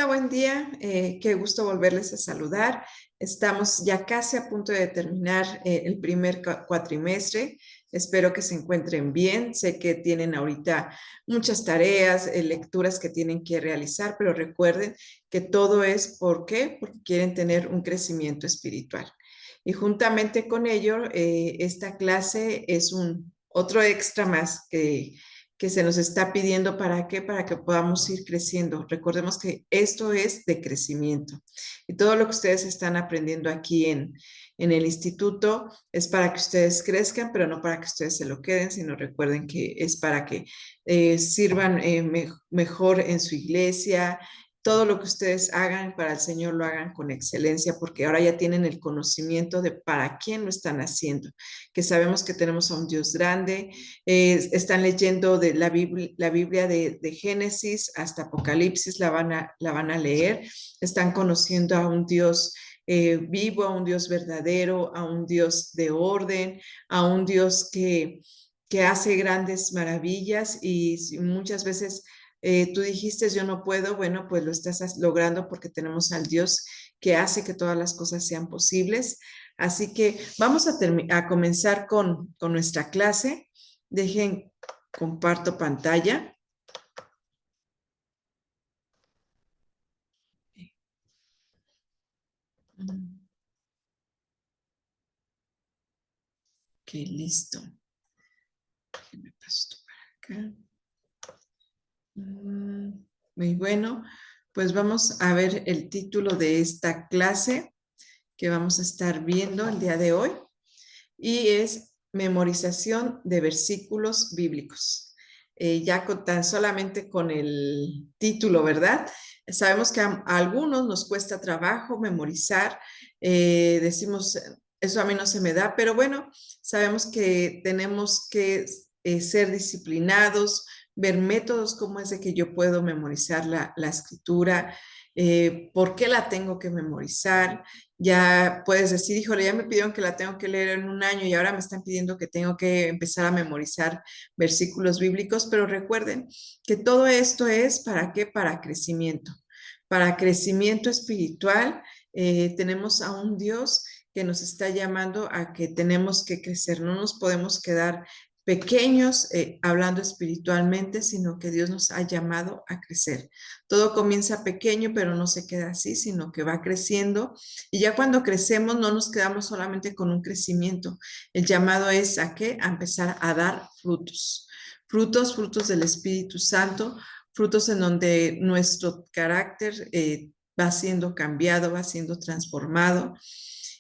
Hola, buen día. Qué gusto volverles a saludar. Estamos ya casi a punto de terminar el primer cuatrimestre. Espero que se encuentren bien. Sé que tienen ahorita muchas tareas, lecturas que tienen que realizar, pero recuerden que todo es ¿por qué? Porque quieren tener un crecimiento espiritual. Y juntamente con ello, esta clase es un otro extra más que se nos está pidiendo. ¿Para qué? Para que podamos ir creciendo. Recordemos que esto es de crecimiento. Y todo lo que ustedes están aprendiendo aquí en el instituto es para que ustedes crezcan, pero no para que ustedes se lo queden, sino recuerden que es para que sirvan mejor en su iglesia. Todo lo que ustedes hagan para el Señor lo hagan con excelencia, porque ahora ya tienen el conocimiento de para quién lo están haciendo, que sabemos que tenemos a un Dios grande. Están leyendo de la Biblia de Génesis hasta Apocalipsis, la van a leer. Están conociendo a un Dios vivo, a un Dios verdadero, a un Dios de orden, a un Dios que hace grandes maravillas y muchas veces tú dijiste yo no puedo, bueno, pues lo estás logrando porque tenemos al Dios que hace que todas las cosas sean posibles. Así que vamos a comenzar con nuestra clase. Dejen, comparto pantalla. Ok, listo. Me paso esto para acá. Muy bueno, pues vamos a ver el título de esta clase que vamos a estar viendo el día de hoy y es memorización de versículos bíblicos. Ya tan solamente con el título, ¿verdad? Sabemos que a algunos nos cuesta trabajo memorizar, decimos, eso a mí no se me da, pero bueno, sabemos que tenemos que ser disciplinados, ver métodos, cómo es de que yo puedo memorizar la escritura, por qué la tengo que memorizar. Ya puedes decir, híjole, ya me pidieron que la tengo que leer en un año y ahora me están pidiendo que tengo que empezar a memorizar versículos bíblicos, pero recuerden que todo esto es ¿para qué? Para crecimiento espiritual. Tenemos a un Dios que nos está llamando a que tenemos que crecer, no nos podemos quedar pequeños hablando espiritualmente, sino que Dios nos ha llamado a crecer. Todo comienza pequeño, pero no se queda así, sino que va creciendo y ya cuando crecemos no nos quedamos solamente con un crecimiento. El llamado es ¿a qué? A empezar a dar frutos. Frutos, frutos del Espíritu Santo, frutos en donde nuestro carácter va siendo cambiado, va siendo transformado.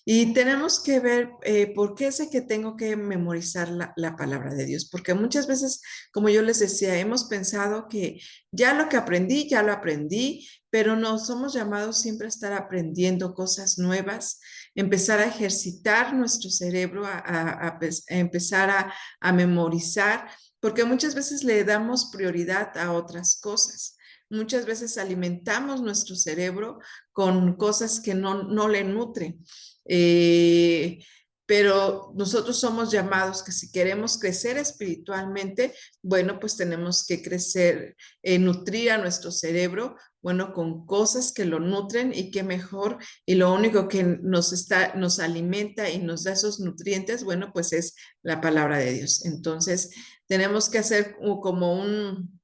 Y tenemos que ver por qué es de que tengo que memorizar la palabra de Dios, porque muchas veces, como yo les decía, hemos pensado que ya lo que aprendí, ya lo aprendí, pero no somos llamados siempre a estar aprendiendo cosas nuevas, empezar a ejercitar nuestro cerebro, a empezar a memorizar, porque muchas veces le damos prioridad a otras cosas. Muchas veces alimentamos nuestro cerebro con cosas que no le nutren. Eh, pero nosotros somos llamados que si queremos crecer espiritualmente, bueno, pues tenemos que crecer, nutrir a nuestro cerebro, bueno, con cosas que lo nutren y que mejor, y lo único que nos alimenta y nos da esos nutrientes, bueno, pues es la palabra de Dios. Entonces, tenemos que hacer como un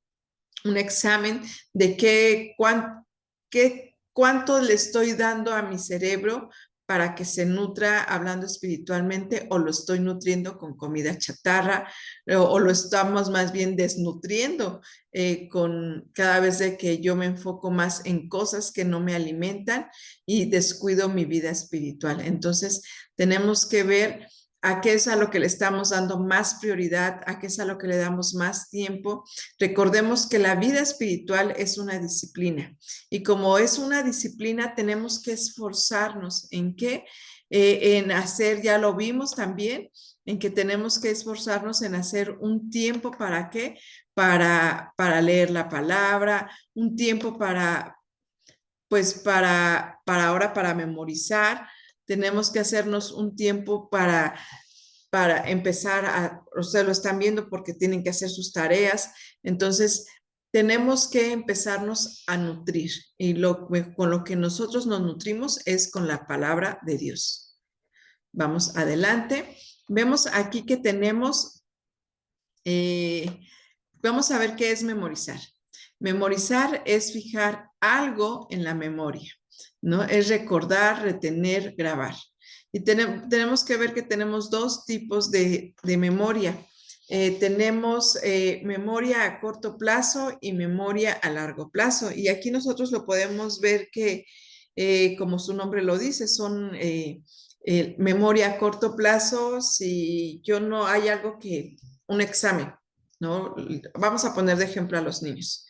examen de cuánto le estoy dando a mi cerebro para que se nutra hablando espiritualmente o lo estoy nutriendo con comida chatarra o lo estamos más bien desnutriendo con cada vez de que yo me enfoco más en cosas que no me alimentan y descuido mi vida espiritual. Entonces, tenemos que ver a qué es a lo que le estamos dando más prioridad, a qué es a lo que le damos más tiempo. Recordemos que la vida espiritual es una disciplina y como es una disciplina tenemos que esforzarnos en qué, en hacer, ya lo vimos también, en que tenemos que esforzarnos en hacer un tiempo para qué, para leer la palabra, un tiempo pues para ahora, para memorizar, tenemos que hacernos un tiempo para empezar a, o sea, lo están viendo porque tienen que hacer sus tareas. Entonces, tenemos que empezarnos a nutrir y con lo que nosotros nos nutrimos es con la palabra de Dios. Vamos adelante. Vemos aquí que tenemos, vamos a ver qué es memorizar. Memorizar es fijar algo en la memoria, ¿no? Es recordar, retener, grabar. Y tenemos que ver que tenemos dos tipos de memoria. Tenemos memoria a corto plazo y memoria a largo plazo. Y aquí nosotros lo podemos ver que, como su nombre lo dice, son memoria a corto plazo. Si yo no hay algo que, un examen, ¿no? Vamos a poner de ejemplo a los niños.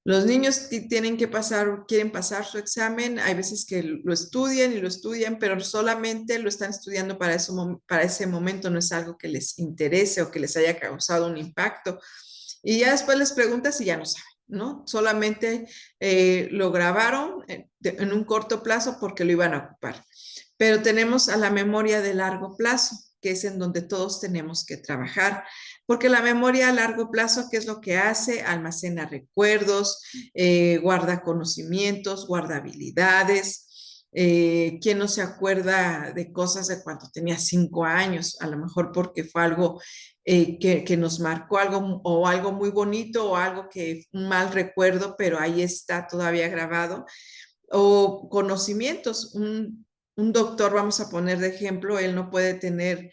Los niños tienen que pasar, quieren pasar su examen, hay veces que lo estudian y lo estudian, pero solamente lo están estudiando para, eso, para ese momento, no es algo que les interese o que les haya causado un impacto. Y ya después les preguntas y ya no saben, ¿no? Solamente lo grabaron en un corto plazo porque lo iban a ocupar. Pero tenemos a la memoria de largo plazo, que es en donde todos tenemos que trabajar. Porque la memoria a largo plazo, ¿qué es lo que hace? Almacena recuerdos, guarda conocimientos, guarda habilidades. ¿Quién no se acuerda de cosas de cuando tenía 5 años? A lo mejor porque fue algo que nos marcó algo o algo muy bonito o algo que un mal recuerdo, pero ahí está todavía grabado. O conocimientos, un doctor, vamos a poner de ejemplo, él no puede tener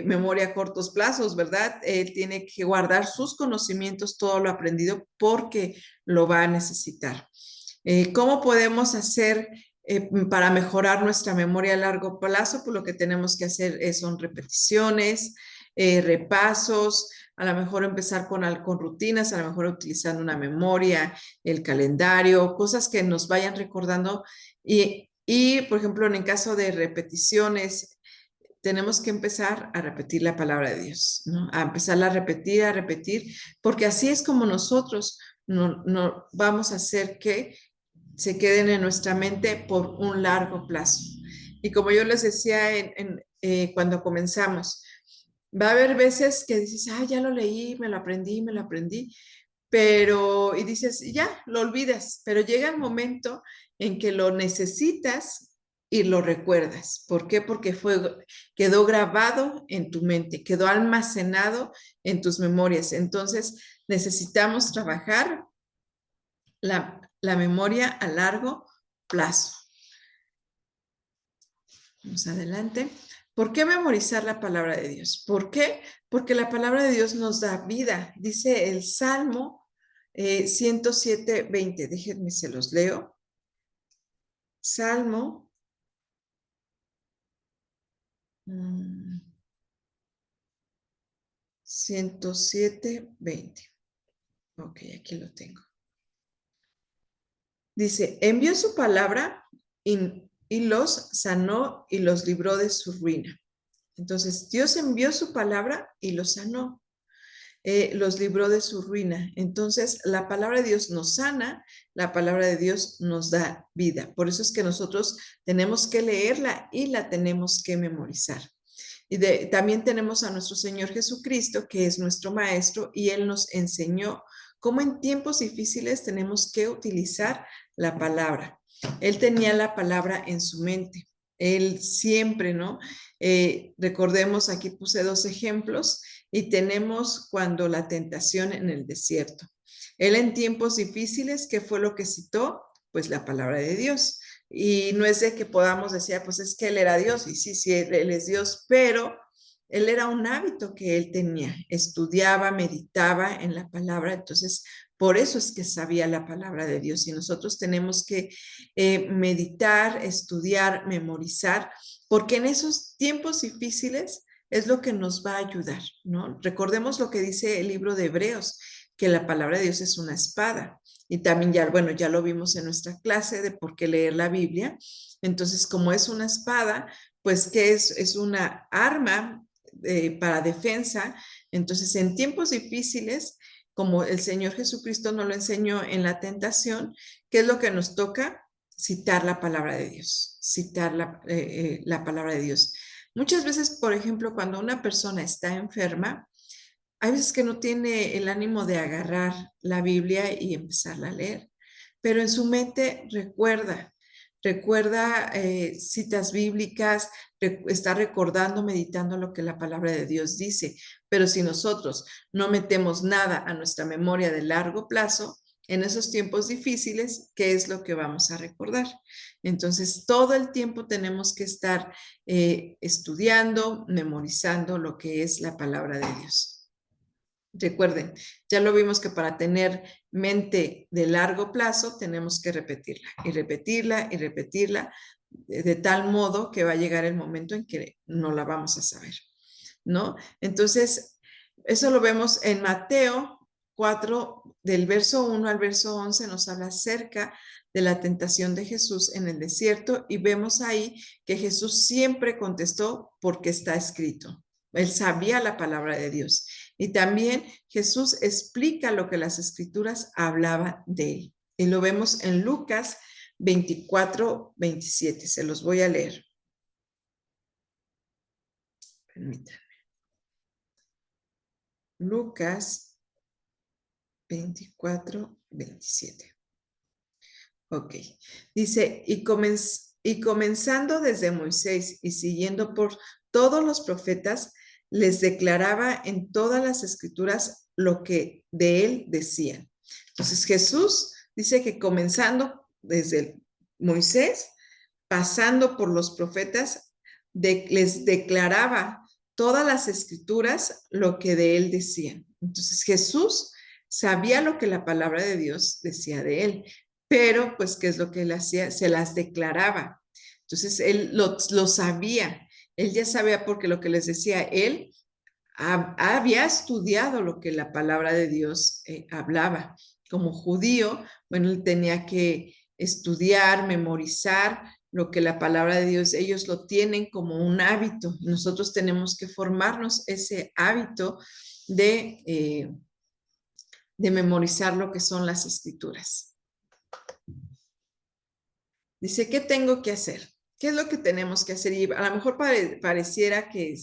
memoria a cortos plazos, ¿verdad? Él tiene que guardar sus conocimientos, todo lo aprendido, porque lo va a necesitar. ¿Cómo podemos hacer para mejorar nuestra memoria a largo plazo? Pues lo que tenemos que hacer son repeticiones, repasos, a lo mejor empezar con rutinas, a lo mejor utilizando una memoria, el calendario, cosas que nos vayan recordando. Por ejemplo, en el caso de repeticiones, tenemos que empezar a repetir la palabra de Dios, ¿no? A empezarla a repetir, porque así es como nosotros no vamos a hacer que se queden en nuestra mente por un largo plazo. Y como yo les decía cuando comenzamos, va a haber veces que dices, ah, ya lo leí, me lo aprendí, pero, y dices, ya, lo olvidas, pero llega el momento en que lo necesitas y lo recuerdas. ¿Por qué? Porque quedó grabado en tu mente, quedó almacenado en tus memorias. Entonces, necesitamos trabajar la memoria a largo plazo. Vamos adelante. ¿Por qué memorizar la palabra de Dios? ¿Por qué? Porque la palabra de Dios nos da vida. Dice el Salmo 107:20. Déjenme, se los leo. Salmo 107:20. Ok, aquí lo tengo. Dice, envió su palabra y los sanó y los libró de su ruina. Entonces, Dios envió su palabra y los sanó. Los libró de su ruina. Entonces, la palabra de Dios nos sana, la palabra de Dios nos da vida. Por eso es que nosotros tenemos que leerla y la tenemos que memorizar. También tenemos a nuestro Señor Jesucristo, que es nuestro Maestro, y Él nos enseñó cómo en tiempos difíciles tenemos que utilizar la palabra. Él tenía la palabra en su mente. Él siempre, ¿no? Recordemos, aquí puse 2 ejemplos y tenemos cuando la tentación en el desierto. Él en tiempos difíciles, ¿qué fue lo que citó? Pues la palabra de Dios. Y no es de que podamos decir, pues es que él era Dios, y sí, él es Dios, pero él era un hábito que él tenía, estudiaba, meditaba en la palabra, entonces por eso es que sabía la palabra de Dios y nosotros tenemos que meditar, estudiar, memorizar, porque en esos tiempos difíciles es lo que nos va a ayudar, ¿no? Recordemos lo que dice el libro de Hebreos, que la palabra de Dios es una espada. Y también ya, bueno, ya lo vimos en nuestra clase de por qué leer la Biblia. Entonces, como es una espada, pues que es una arma para defensa. Entonces, en tiempos difíciles, como el Señor Jesucristo nos lo enseñó en la tentación, ¿qué es lo que nos toca? Citar la palabra de Dios, citar la palabra de Dios. Muchas veces, por ejemplo, cuando una persona está enferma, hay veces que no tiene el ánimo de agarrar la Biblia y empezarla a leer, pero en su mente recuerda citas bíblicas, está recordando, meditando lo que la palabra de Dios dice. Pero si nosotros no metemos nada a nuestra memoria de largo plazo, en esos tiempos difíciles, ¿qué es lo que vamos a recordar? Entonces, todo el tiempo tenemos que estar estudiando, memorizando lo que es la palabra de Dios. Recuerden, ya lo vimos que para tener mente de largo plazo tenemos que repetirla y repetirla y repetirla de tal modo que va a llegar el momento en que no la vamos a saber, ¿no? Entonces, eso lo vemos en Mateo 4, del verso 1 al verso 11, nos habla acerca de la tentación de Jesús en el desierto y vemos ahí que Jesús siempre contestó porque está escrito. Él sabía la palabra de Dios. Y también Jesús explica lo que las escrituras hablaban de él. Y lo vemos en Lucas 24-27. Se los voy a leer. Permítanme. Lucas 24-27. Ok. Dice, y comenzando desde Moisés y siguiendo por todos los profetas, les declaraba en todas las escrituras lo que de él decían. Entonces Jesús dice que comenzando desde Moisés, pasando por los profetas, les declaraba todas las escrituras lo que de él decían. Entonces Jesús sabía lo que la palabra de Dios decía de él, pero pues ¿qué es lo que él hacía? Se las declaraba. Entonces él lo sabía, él ya sabía porque lo que les decía él había estudiado lo que la palabra de Dios hablaba. Como judío, bueno, él tenía que estudiar, memorizar lo que la palabra de Dios, ellos lo tienen como un hábito. Nosotros tenemos que formarnos ese hábito de memorizar lo que son las escrituras. Dice, ¿qué tengo que hacer? ¿Qué es lo que tenemos que hacer? Y a lo mejor pareciera que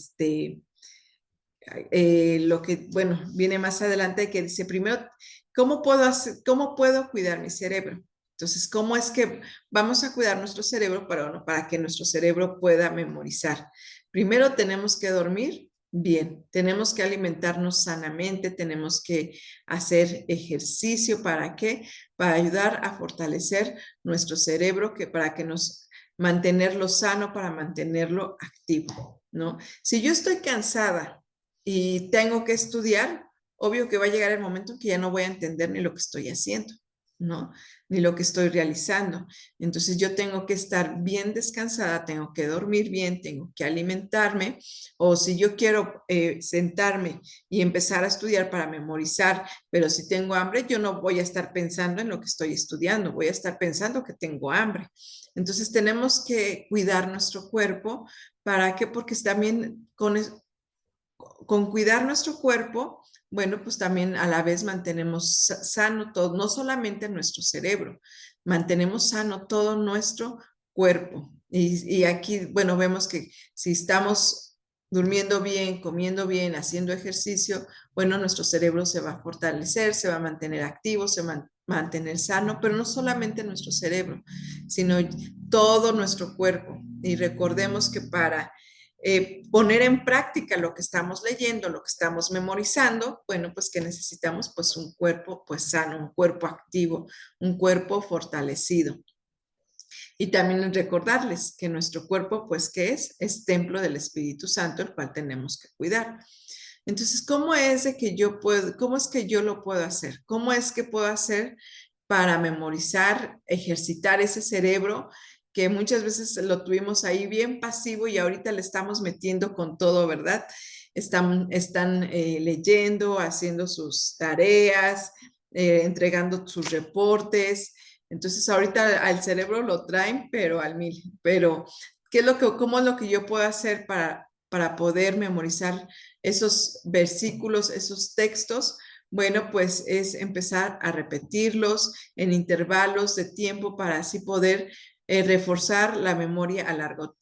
lo que, bueno, viene más adelante que dice, primero, cómo puedo cuidar mi cerebro? Entonces, ¿cómo es que vamos a cuidar nuestro cerebro para que nuestro cerebro pueda memorizar? Primero tenemos que dormir bien, tenemos que alimentarnos sanamente, tenemos que hacer ejercicio. ¿Para qué? Para ayudar a fortalecer nuestro cerebro, para que nos mantenerlo sano, para mantenerlo activo, ¿no? Si yo estoy cansada y tengo que estudiar, obvio que va a llegar el momento en que ya no voy a entender ni lo que estoy haciendo, ¿no? Ni lo que estoy realizando. Entonces yo tengo que estar bien descansada, tengo que dormir bien, tengo que alimentarme, o si yo quiero sentarme y empezar a estudiar para memorizar, pero si tengo hambre, yo no voy a estar pensando en lo que estoy estudiando, voy a estar pensando que tengo hambre. Entonces tenemos que cuidar nuestro cuerpo. ¿Para qué? Porque también con cuidar nuestro cuerpo, bueno, pues también a la vez mantenemos sano todo, no solamente nuestro cerebro, mantenemos sano todo nuestro cuerpo. Y aquí, bueno, vemos que si estamos durmiendo bien, comiendo bien, haciendo ejercicio, bueno, nuestro cerebro se va a fortalecer, se va a mantener activo, se va a mantener sano, pero no solamente nuestro cerebro, sino todo nuestro cuerpo. Y recordemos que para poner en práctica lo que estamos leyendo, lo que estamos memorizando, bueno, pues que necesitamos pues un cuerpo pues sano, un cuerpo activo, un cuerpo fortalecido. Y también recordarles que nuestro cuerpo pues ¿qué es? Es templo del Espíritu Santo, el cual tenemos que cuidar. Entonces, ¿cómo es de que cómo es que yo lo puedo hacer? ¿Cómo es que puedo hacer para memorizar, ejercitar ese cerebro que muchas veces lo tuvimos ahí bien pasivo y ahorita le estamos metiendo con todo, ¿verdad? Están leyendo, haciendo sus tareas, entregando sus reportes. Entonces, ahorita al cerebro lo traen, pero al mil. Pero, cómo es lo que yo puedo hacer para poder memorizar esos versículos, esos textos? Bueno, pues es empezar a repetirlos en intervalos de tiempo para así poder reforzar la memoria a largo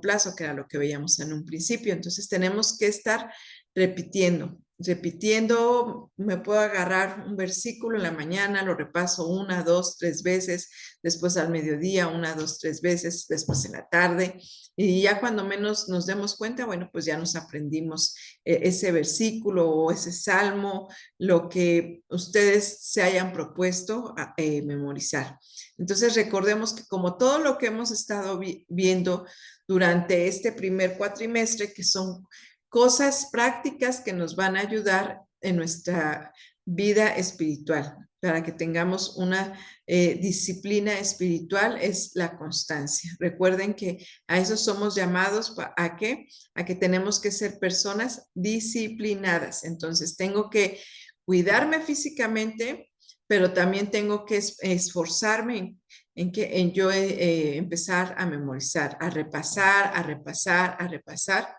plazo, que era lo que veíamos en un principio. Entonces tenemos que estar repitiendo repitiendo, me puedo agarrar un versículo en la mañana, lo repaso 1, 2, 3 veces, después al mediodía 1, 2, 3 veces, después en la tarde, y ya cuando menos nos demos cuenta, bueno, pues ya nos aprendimos ese versículo o ese salmo, lo que ustedes se hayan propuesto memorizar. Entonces recordemos que como todo lo que hemos estado viendo durante este primer cuatrimestre, que son cosas prácticas que nos van a ayudar en nuestra vida espiritual, para que tengamos una disciplina espiritual, es la constancia. Recuerden que a eso somos llamados, ¿a qué? A que tenemos que ser personas disciplinadas. Entonces, tengo que cuidarme físicamente, pero también tengo que esforzarme en yo empezar a memorizar, a repasar, a repasar, a repasar.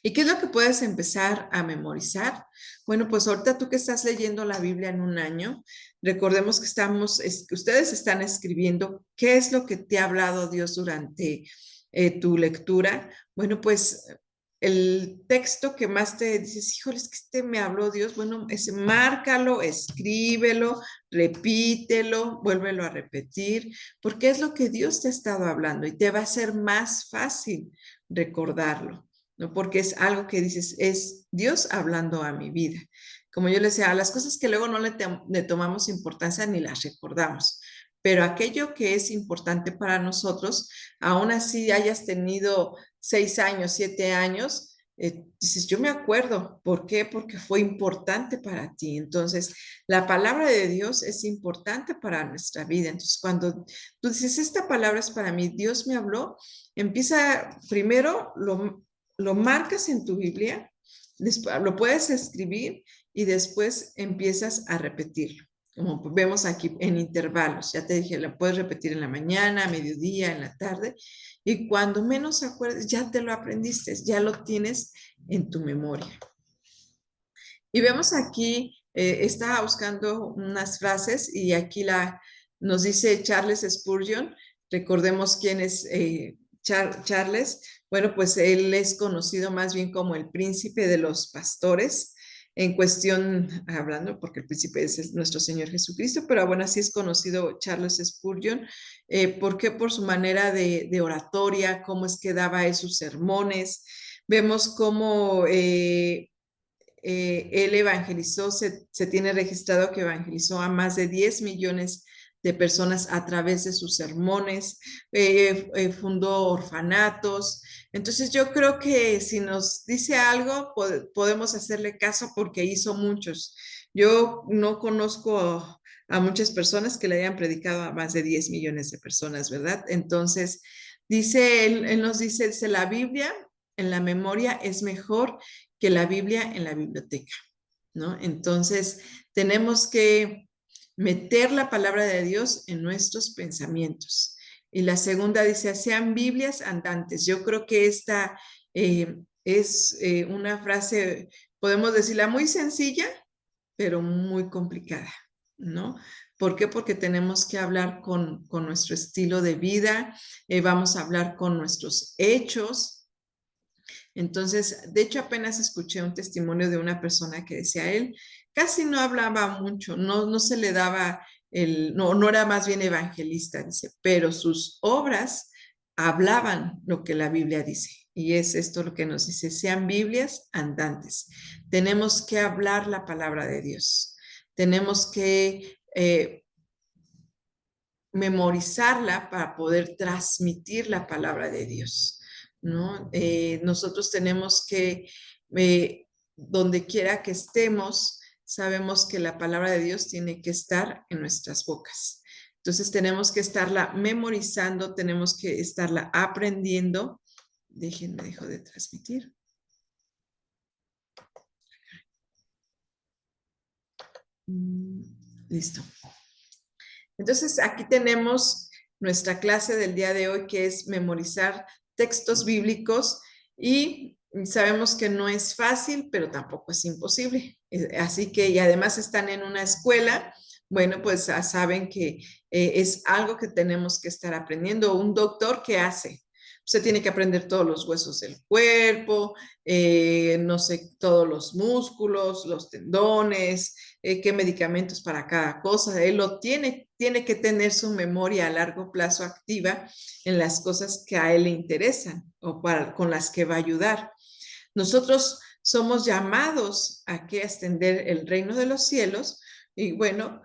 ¿Y qué es lo que puedes empezar a memorizar? Bueno, pues ahorita tú que estás leyendo la Biblia en un año, recordemos que ustedes están escribiendo qué es lo que te ha hablado Dios durante tu lectura. Bueno, pues el texto que más te dices, híjole, es que me habló Dios, bueno, márcalo, escríbelo, repítelo, vuélvelo a repetir, porque es lo que Dios te ha estado hablando y te va a ser más fácil recordarlo. ¿No? Porque es algo que dices, es Dios hablando a mi vida. Como yo les decía, a las cosas que luego no le tomamos importancia ni las recordamos, pero aquello que es importante para nosotros, aún así hayas tenido 6 años, 7 años, dices, yo me acuerdo. ¿Por qué? Porque fue importante para ti. Entonces, la palabra de Dios es importante para nuestra vida. Entonces, cuando tú dices, esta palabra es para mí, Dios me habló, empieza primero, lo marcas en tu Biblia, después, lo puedes escribir y después empiezas a repetirlo. Como vemos aquí en intervalos, ya te dije, lo puedes repetir en la mañana, a mediodía, en la tarde, y cuando menos acuerdes, ya te lo aprendiste, ya lo tienes en tu memoria. Y vemos aquí, estaba buscando unas frases y aquí nos dice Charles Spurgeon, recordemos quién es Charles. Bueno, pues él es conocido más bien como el príncipe de los pastores, en cuestión, hablando, porque el príncipe es nuestro Señor Jesucristo, pero bueno, así es conocido Charles Spurgeon. ¿Por qué? Por su manera de oratoria, cómo es que daba él sus sermones. Vemos cómo él evangelizó, se tiene registrado que evangelizó a más de 10 millones de personas a través de sus sermones, fundó orfanatos. Entonces yo creo que si nos dice algo, podemos hacerle caso porque hizo muchos. Yo no conozco a muchas personas que le hayan predicado a más de 10 millones de personas, ¿verdad? Entonces, él nos dice, la Biblia en la memoria es mejor que la Biblia en la biblioteca, ¿no? Entonces, tenemos que meter la palabra de Dios en nuestros pensamientos. Y la segunda dice, sean Biblias andantes. Yo creo que esta es una frase, podemos decirla muy sencilla, pero muy complicada, ¿no? ¿Por qué? Porque tenemos que hablar con nuestro estilo de vida, vamos a hablar con nuestros hechos. Entonces, de hecho, apenas escuché un testimonio de una persona que decía, él casi no hablaba mucho, no se le daba no era más bien evangelista, dice, pero sus obras hablaban lo que la Biblia dice. Y es esto lo que nos dice, sean Biblias andantes. Tenemos que hablar la palabra de Dios. Tenemos que memorizarla para poder transmitir la palabra de Dios, ¿no? Nosotros tenemos que, donde quiera que estemos, sabemos que la palabra de Dios tiene que estar en nuestras bocas. Entonces tenemos que estarla memorizando, tenemos que estarla aprendiendo. Déjenme, dejo de transmitir. Listo. Entonces, aquí tenemos nuestra clase del día de hoy, que es memorizar textos bíblicos y sabemos que no es fácil, pero tampoco es imposible. Así que, y además están en una escuela, bueno, pues saben que es algo que tenemos que estar aprendiendo. Un doctor, ¿qué hace? se tiene que aprender todos los huesos del cuerpo, no sé, todos los músculos, los tendones, qué medicamentos para cada cosa. Él lo tiene que tener su memoria a largo plazo activa en las cosas que a él le interesan o con las que va a ayudar. Nosotros somos llamados a que extender el reino de los cielos y bueno,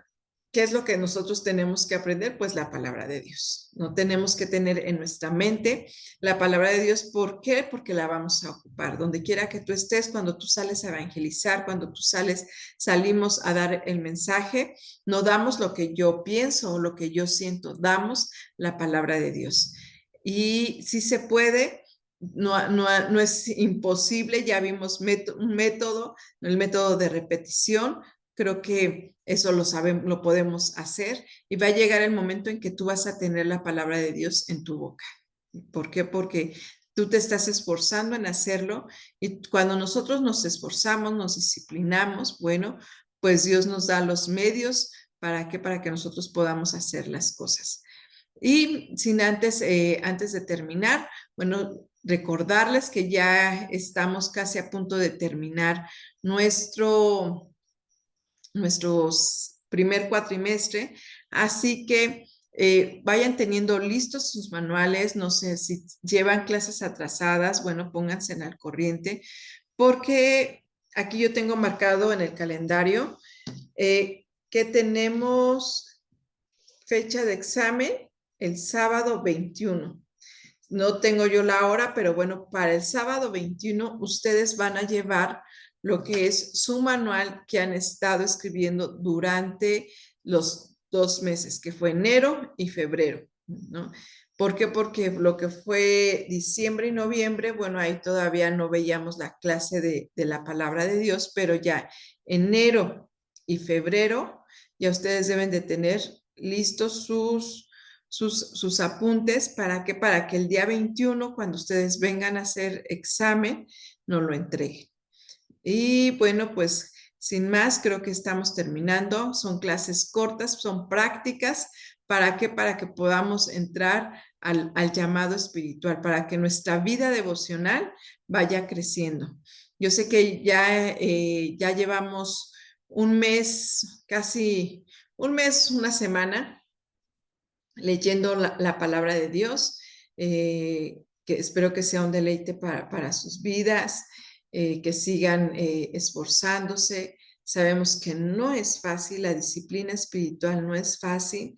¿qué es lo que nosotros tenemos que aprender? Pues la palabra de Dios. No tenemos que tener en nuestra mente la palabra de Dios. ¿Por qué? Porque la vamos a ocupar. Donde quiera que tú estés, cuando tú sales a evangelizar, cuando tú salimos a dar el mensaje, no damos lo que yo pienso o lo que yo siento, damos la palabra de Dios. Y si se puede, no es imposible, ya vimos un método, el método de repetición. Creo que eso lo sabemos, lo podemos hacer y va a llegar el momento en que tú vas a tener la palabra de Dios en tu boca. ¿Por qué? Porque tú te estás esforzando en hacerlo y cuando nosotros nos esforzamos, nos disciplinamos, bueno, pues Dios nos da los medios para que nosotros podamos hacer las cosas. Y sin antes de terminar, bueno, recordarles que ya estamos casi a punto de terminar nuestro primer cuatrimestre, así que vayan teniendo listos sus manuales, no sé si llevan clases atrasadas, bueno, pónganse al corriente, porque aquí yo tengo marcado en el calendario que tenemos fecha de examen el sábado 21. No tengo yo la hora, pero bueno, para el sábado 21 ustedes van a llevar lo que es su manual que han estado escribiendo durante los 2 meses, que fue enero y febrero, ¿no? ¿Por qué? Porque lo que fue diciembre y noviembre, bueno, ahí todavía no veíamos la clase de la palabra de Dios, pero ya enero y febrero ya ustedes deben de tener listos sus apuntes para que el día 21, cuando ustedes vengan a hacer examen, nos lo entreguen. Y bueno, pues sin más, creo que estamos terminando. Son clases cortas, son prácticas. ¿Para qué? Para que podamos entrar al llamado espiritual, para que nuestra vida devocional vaya creciendo. Yo sé que ya llevamos un mes, casi un mes, una semana leyendo la palabra de Dios, que espero que sea un deleite para sus vidas, que sigan esforzándose. Sabemos que no es fácil, la disciplina espiritual no es fácil,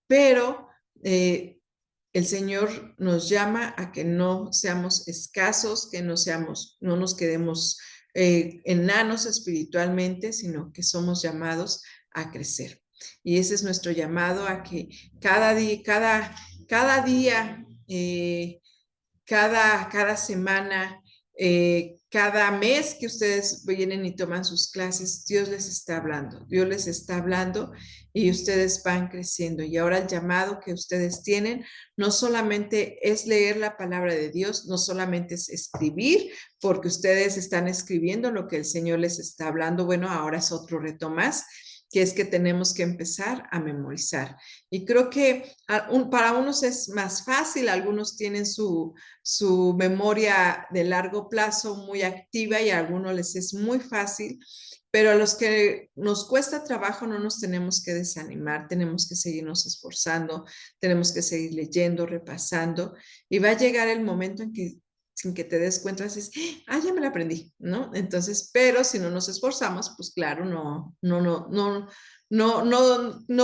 pero el Señor nos llama a que no seamos escasos, que no nos quedemos enanos espiritualmente, sino que somos llamados a crecer. Y ese es nuestro llamado a que cada día, cada día, cada semana, cada mes que ustedes vienen y toman sus clases, Dios les está hablando y ustedes van creciendo. Y ahora el llamado que ustedes tienen no solamente es leer la palabra de Dios, no solamente es escribir, porque ustedes están escribiendo lo que el Señor les está hablando. Bueno, ahora es otro reto más, que es que tenemos que empezar a memorizar. Y creo que para unos es más fácil, algunos tienen su memoria de largo plazo muy activa y a algunos les es muy fácil, pero a los que nos cuesta trabajo no nos tenemos que desanimar, tenemos que seguirnos esforzando, tenemos que seguir leyendo, repasando y va a llegar el momento en que sin que te des cuenta, dices, ya me la aprendí, ¿no? Entonces, pero si no nos esforzamos, pues claro, no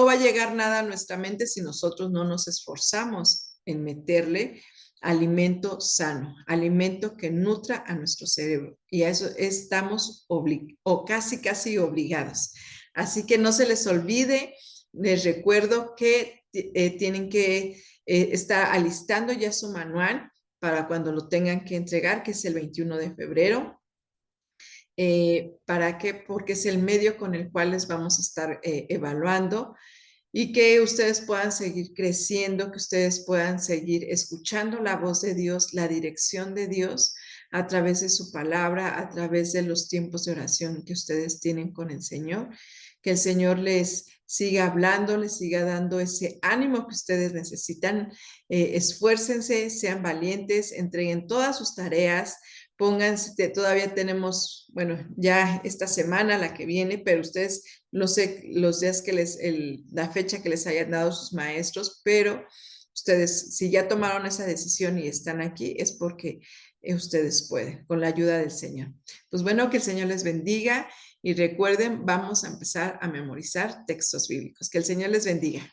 va a llegar nada a nuestra mente si nosotros no nos esforzamos en meterle alimento sano, alimento que nutra a nuestro cerebro. Y a eso estamos o casi obligados. Así que no se les olvide, les recuerdo que tienen que estar alistando ya su manual para cuando lo tengan que entregar, que es el 21 de febrero. ¿Para qué? Porque es el medio con el cual les vamos a estar evaluando y que ustedes puedan seguir creciendo, que ustedes puedan seguir escuchando la voz de Dios, la dirección de Dios a través de su palabra, a través de los tiempos de oración que ustedes tienen con el Señor, que el Señor siga hablándoles, siga dando ese ánimo que ustedes necesitan. Esfuércense, sean valientes, entreguen todas sus tareas, pónganse, todavía tenemos, bueno, ya esta semana, la que viene, pero ustedes, no sé los días que la fecha que les hayan dado sus maestros, pero ustedes, si ya tomaron esa decisión y están aquí, es porque ustedes pueden, con la ayuda del Señor. Pues bueno, que el Señor les bendiga y recuerden, vamos a empezar a memorizar textos bíblicos. Que el Señor les bendiga.